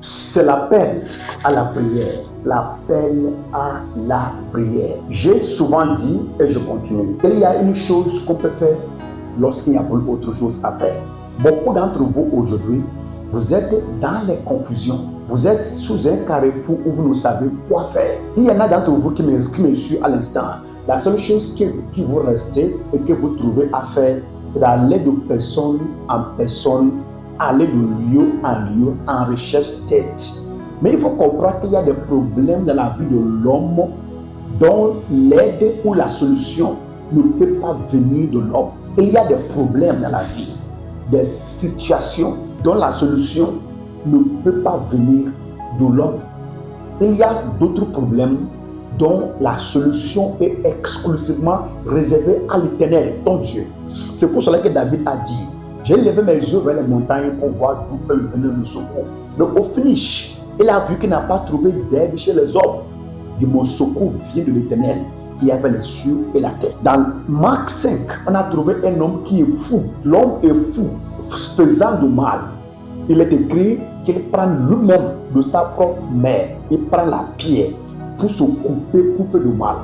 C'est l'appel à la prière. L'appel à la prière. J'ai souvent dit, et je continue, qu'il y a une chose qu'on peut faire lorsqu'il n'y a plus autre chose à faire. Beaucoup d'entre vous aujourd'hui, vous êtes dans les confusions. Vous êtes sous un carrefour où vous ne savez quoi faire. Il y en a d'entre vous qui me suivent à l'instant. La seule chose qui vous reste et que vous trouvez à faire, c'est d'aller de personne en personne, aller de lieu en lieu en recherche d'aide. Mais il faut comprendre qu'il y a des problèmes dans la vie de l'homme dont l'aide ou la solution ne peut pas venir de l'homme. Il y a des problèmes dans la vie, des situations dont la solution ne peut pas venir de l'homme. Il y a d'autres problèmes dont la solution est exclusivement réservée à l'Éternel, ton Dieu. C'est pour cela que David a dit, j'ai levé mes yeux vers les montagnes pour voir d'où peut venir le secours. Mais au finish, il a vu qu'il n'a pas trouvé d'aide chez les hommes. Et mon secours vient de l'Éternel qui avait les cieux et la terre. Dans Marc 5, on a trouvé un homme qui est fou. L'homme est fou, faisant du mal. Il est écrit qu'il prend lui-même de sa propre mère. Il prend la pierre pour se couper, pour faire du mal.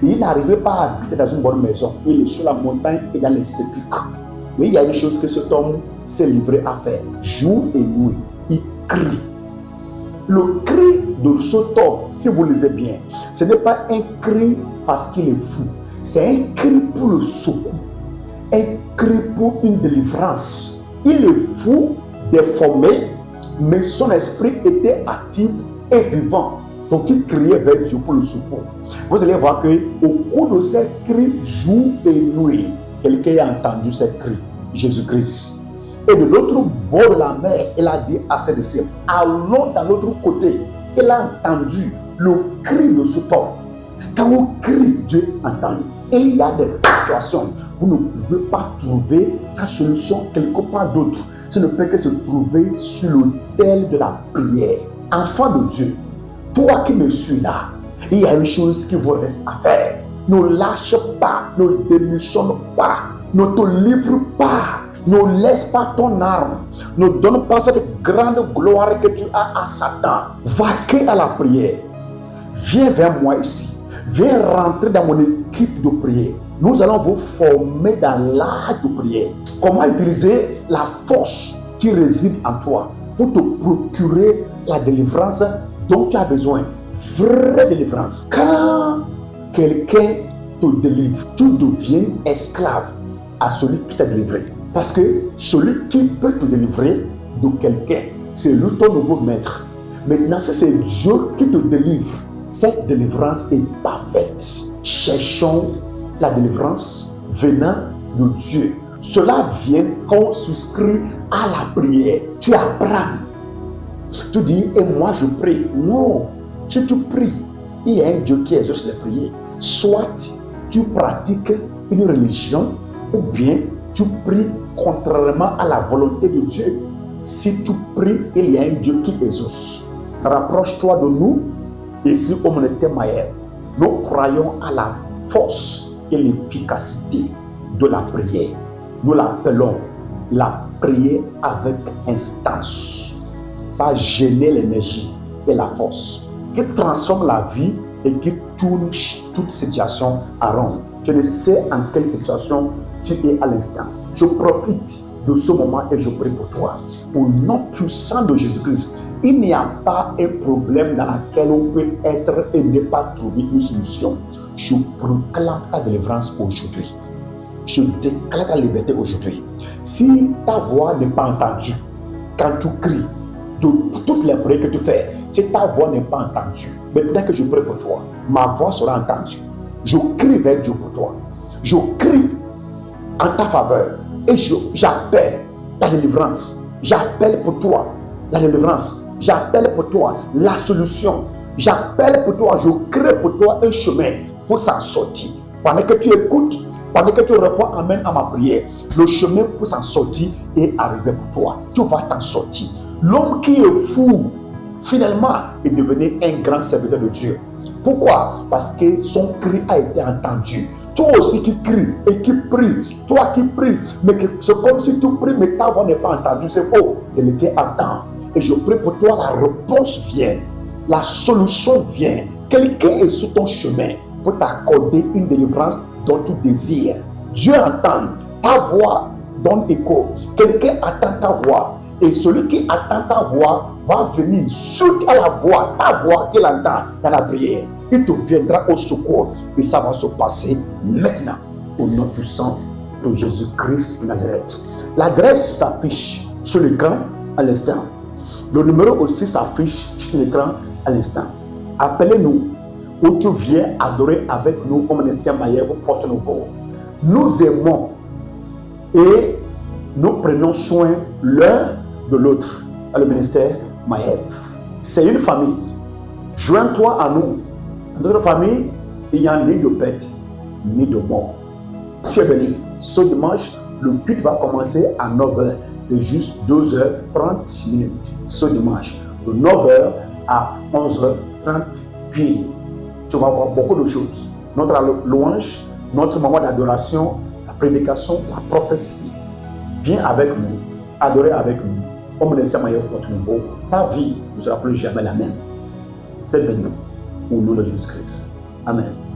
Et il n'arrivait pas à habiter dans une bonne maison. Il est sur la montagne et dans les sépulcres. Mais il y a une chose que cet homme s'est livré à faire. Jour et nuit, il crie. Le cri de cet homme, si vous lisez bien, ce n'est pas un cri parce qu'il est fou. C'est un cri pour le secours. Un cri pour une délivrance. Il est fou, déformé, mais son esprit était actif et vivant. Donc il criait vers Dieu pour le secours. Vous allez voir qu'au cours de ces cris jour et nuit, quelqu'un a entendu ces cris, Jésus-Christ. Et de l'autre bord de la mer, il a dit à ses disciples, allons dans l'autre côté. Il a entendu le cri de cet homme. Quand on crie, Dieu entend. Il y a des situations, vous ne pouvez pas trouver sa solution quelque part d'autre. Ce ne peut que se trouver sur l'autel de la prière. Enfant de Dieu, toi qui me suis là, il y a une chose qui vous reste à faire. Ne lâche pas, ne démissionne pas, ne te livre pas, ne laisse pas ton arme, ne donne pas cette grande gloire que tu as à Satan. Vaquez à la prière. Viens vers moi ici. Viens rentrer dans mon équipe de prière. Nous allons vous former dans l'art de prière. Comment utiliser la force qui réside en toi pour te procurer la délivrance dont tu as besoin. Vraie délivrance. Quand quelqu'un te délivre, tu deviens esclave à celui qui t'a délivré. Parce que celui qui peut te délivrer de quelqu'un, c'est lui ton nouveau maître. Maintenant, si c'est Dieu qui te délivre, cette délivrance est parfaite. Cherchons la délivrance venant de Dieu. Cela vient quand on souscrit à la prière. Tu apprends. Tu dis, et moi je prie. Non, tu pries. Il y a un Dieu qui exauce les prières. Soit tu pratiques une religion, ou bien tu pries contrairement à la volonté de Dieu. Si tu pries, il y a un Dieu qui exauce. Rapproche-toi de nous, ici au monastère Maher. Nous croyons à la force et l'efficacité de la prière. Nous l'appelons la prière avec instance. Ça gêne l'énergie et la force qui transforme la vie et qui tourne toute situation à rond. Je ne sais en quelle situation tu es à l'instant. Je profite de ce moment et je prie pour toi. Au nom puissant de Jésus-Christ, il n'y a pas un problème dans lequel on peut être et ne pas trouver une solution. Je proclame ta délivrance aujourd'hui. Je déclare ta liberté aujourd'hui. Si ta voix n'est pas entendue, quand tu cries, de toutes les prières que tu fais, si ta voix n'est pas entendue, maintenant que je prie pour toi, ma voix sera entendue. Je crie vers Dieu pour toi. Je crie en ta faveur et j'appelle ta délivrance. J'appelle pour toi la délivrance. J'appelle pour toi la solution. J'appelle pour toi, je crée pour toi un chemin pour s'en sortir. Pendant que tu écoutes, pendant que tu réponds amen à ma prière, le chemin pour s'en sortir est arrivé pour toi. Tu vas t'en sortir. L'homme qui est fou, finalement, est devenu un grand serviteur de Dieu. Pourquoi? Parce que son cri a été entendu. Toi aussi qui cries et qui prie, toi qui pries, mais c'est comme si tu pries, mais ta voix n'est pas entendue. C'est faux. Quelqu'un attend. Et je prie pour toi, la réponse vient. La solution vient. Quelqu'un est sur ton chemin pour t'accorder une délivrance dont tu désires. Dieu entend. Ta voix donne écho. Quelqu'un attend ta voix. Et celui qui attend ta voix va venir sur ta voix qu'il entend dans la prière. Il te viendra au secours. Et ça va se passer maintenant. Au nom puissant de Jésus-Christ de Nazareth. L'adresse s'affiche sur l'écran à l'instant. Le numéro aussi s'affiche sur l'écran à l'instant. Appelez-nous ou tu viens adorer avec nous au ministère Maïev Porte Nouveau. Nous aimons et nous prenons soin l'un de l'autre dans le ministère Maïev. C'est une famille. Joins-toi à nous. Dans notre famille, il n'y a ni de pète, ni de mort. Tu es béni. Ce dimanche, le culte va commencer à 9h. C'est juste 2h30 minutes. Ce dimanche, de 9h à 11h30 pile. Tu vas voir beaucoup de choses. Notre louange, notre moment d'adoration, la prédication, la prophétie. Viens avec nous, adorer avec nous. Au ministère Maïev Porte Nouveau, ta vie ne sera plus jamais la même. C'est béni au nom de Jésus-Christ. Amen.